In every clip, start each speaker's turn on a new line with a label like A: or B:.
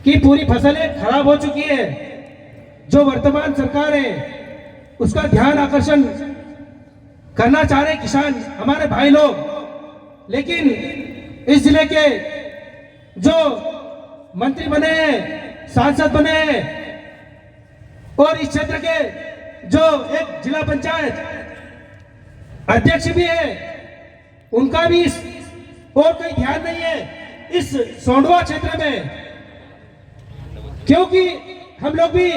A: कि पूरी फसलें खराब हो चुकी है। जो वर्तमान सरकार है उसका ध्यान आकर्षण करना चाह रहे किसान हमारे भाई लोग, लेकिन इस जिले के जो मंत्री बने हैं, सांसद बने हैं और इस क्षेत्र के जो एक जिला पंचायत अध्यक्ष भी है, उनका भी इस और कोई ध्यान नहीं है इस सोंडवा क्षेत्र में, क्योंकि हम लोग भी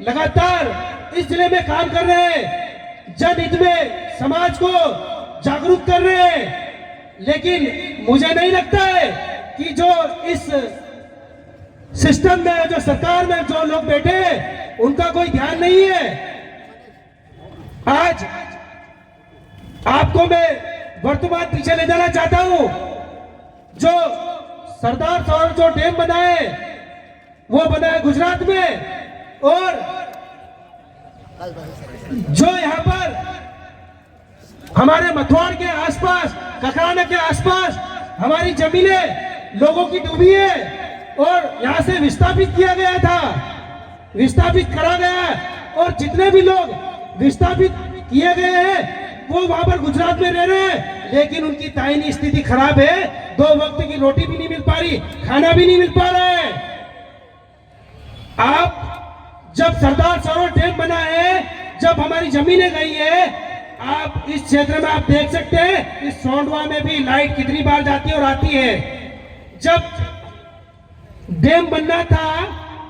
A: लगातार इस जिले में काम कर रहे हैं, जनहित में समाज को जागरूक कर रहे हैं। लेकिन मुझे नहीं लगता है कि जो इस सिस्टम में, जो सरकार में जो लोग बैठे हैं, उनका कोई ध्यान नहीं है। आज आपको मैं वर्तमान पीछे ले जाना चाहता हूं। जो सरदार सरोवर जो डैम बना है वो बना है गुजरात में, और जो यहाँ पर हमारे मथुआड़ के आसपास, ककराना के आसपास हमारी जमीनें लोगों की डूबी है और यहाँ से विस्थापित किया गया था, विस्थापित करा गया, और जितने भी लोग विस्थापित किए गए हैं वो वहां पर गुजरात में रह रहे हैं, लेकिन उनकी दायनीय स्थिति खराब है। 2 वक्त की रोटी भी नहीं मिल पा रही, खाना भी नहीं मिल पा रहा है। आप जब सरदार सरोवर डैम बना है, जब हमारी जमीनें गई है, आप इस क्षेत्र में आप देख सकते हैं इस सोंडवा में भी लाइट कितनी बार जाती है और आती है। जब डैम बनना था,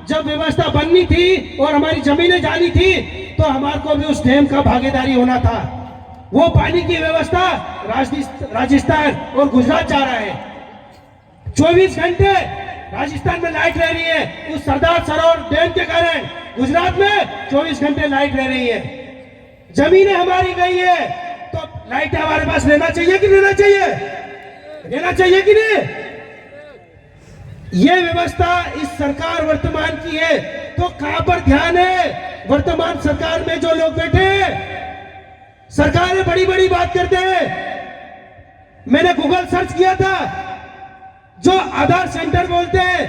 A: जब व्यवस्था बननी थी और हमारी जमीनें जानी थी, तो हमारे को भी उस डैम का भागीदारी होना था। वो पानी की व्यवस्था राजस्थान और गुजरात जा रहा है। 24 घंटे राजस्थान में लाइट रह रही है, उस सरदार सरोवर डैम के कारण गुजरात में 24 घंटे लाइट रह रही है। जमीनें हमारी गई है, तो लाइट हमारे पास रहना चाहिए कि रहना चाहिए, रहना चाहिए कि नहीं? ये व्यवस्था इस सरकार वर्तमान की है, तो कहां पर ध्यान है वर्तमान सरकार में जो लोग बैठे हैं? सरकारें बड़ी बड़ी बात करते हैं। मैंने गूगल सर्च किया था, जो आधार सेंटर बोलते हैं,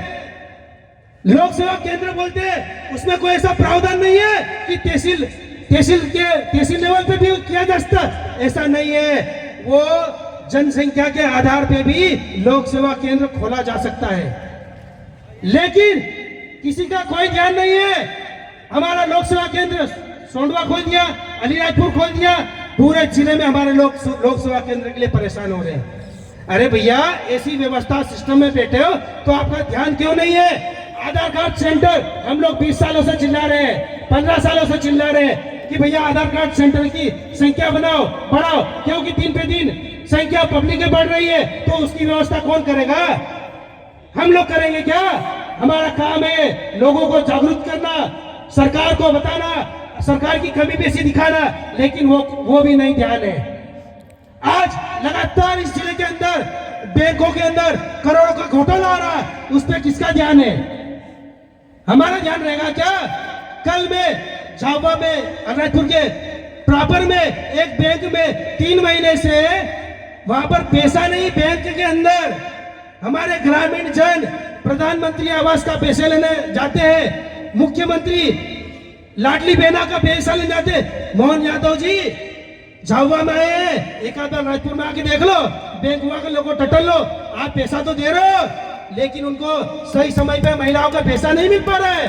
A: लोक सेवा केंद्र बोलते हैं, उसमें कोई ऐसा प्रावधान नहीं है कि तहसील लेवल पे भी किया जा सकता, ऐसा नहीं है। वो जनसंख्या के आधार पे भी लोक सेवा केंद्र खोला जा सकता है, लेकिन किसी का कोई ध्यान नहीं है। हमारा लोक सेवा केंद्र सोंडवा खोल दिया, अलीराजपुर खोल दिया, पूरे जिले में हमारे लोग लोक सेवा केंद्र के लिए परेशान हो रहे हैं। अरे भैया, ऐसी व्यवस्था सिस्टम में बैठे हो तो आपका ध्यान क्यों नहीं है? आधार कार्ड सेंटर हम लोग 20 सालों से चिल्ला रहे हैं, 15 सालों से चिल्ला रहे हैं कि भैया आधार कार्ड सेंटर की संख्या बनाओ, बढ़ाओ, क्योंकि दिन पे दिन संख्या पब्लिक में बढ़ रही है, तो उसकी व्यवस्था कौन करेगा? हम लोग करेंगे क्या? हमारा काम है लोगों को जागरूक करना, सरकार को बताना, सरकार की कमी पेशी दिखाना, लेकिन वो भी नहीं ध्यान है। आज लगातार इस जिले के अंदर बैंकों के अंदर करोड़ों का घोटाला आ रहा है, उस पर किसका ध्यान है? हमारा ध्यान रहेगा क्या? कल में झाबुआ में, अलीराजपुर के प्रॉपर में एक बैंक में 3 महीने से वहां पर पैसा नहीं, बैंक के अंदर हमारे ग्रामीण जन प्रधानमंत्री आवास का पैसे लेने जाते हैं, मुख्यमंत्री लाडली बहना का पैसा ले जाते। मोहन यादव जी झाबुआ में आए, एक आध बार राजपुर में आके देख लो, बैंक हुआ के लोगों को टटल लो, आप पैसा तो दे रहे हो, लेकिन उनको सही समय पे महिलाओं का पैसा नहीं मिल पा रहा है।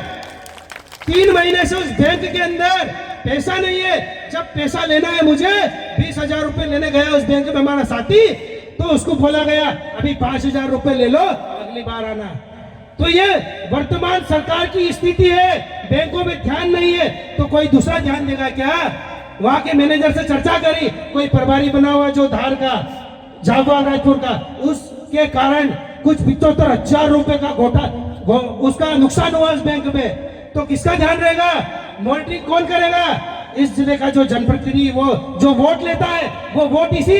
A: 3 महीने से उस बैंक के अंदर पैसा नहीं है। जब पैसा लेना है, मुझे 20,000 रुपए लेने गया उस बैंक में हमारा साथी, तो उसको बोला गया अभी 5,000 रुपए ले लो, अगली बार आना। तो ये वर्तमान सरकार की स्थिति है, बैंकों में ध्यान नहीं है, तो कोई दूसरा ध्यान देगा क्या? वहां के मैनेजर से चर्चा करी, कोई प्रभारी बना हुआ जो धार का, झाबुआ रायपुर का, उसके कारण कुछ 75,000 रुपए का उसका नुकसान हुआ उस बैंक में, तो किसका ध्यान रहेगा? मॉनिटरिंग कौन करेगा? इस जिले का जो जनप्रतिनिधि, वो जो वोट लेता है, वो वोट इसी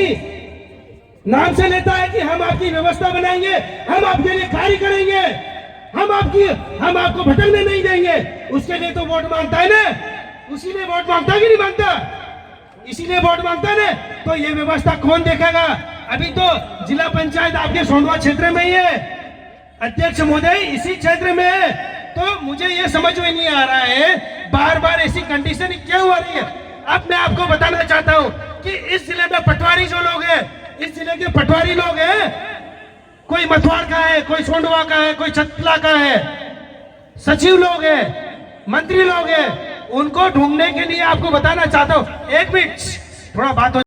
A: नाम से लेता है कि हम आपकी व्यवस्था बनाएंगे, हम आपके लिए कार्य करेंगे, हम आपको भटकने नहीं देंगे। उसके लिए तो वोट मांगता है ना, उसीलिए वोट मांगता है कि नहीं मांगता? इसीलिए वोट मांगता है ना। तो ये व्यवस्था कौन देखेगा? अभी तो जिला पंचायत आपके सोंडवा क्षेत्र में ही है, अध्यक्ष महोदय इसी क्षेत्र में तो मुझे ये समझ में नहीं आ रहा है, बार बार ऐसी कंडीशन क्यों हो रही है। अब मैं आपको बताना चाहता हूं कि इस जिले में पटवारी जो लोग हैं, इस जिले के पटवारी लोग हैं, कोई मथुआर का है, कोई सोंडवा का है, कोई छतला का है, सचिव लोग हैं, मंत्री लोग हैं, उनको ढूंढने के लिए आपको बताना चाहता हूं। एक मिनट, थोड़ा बात हो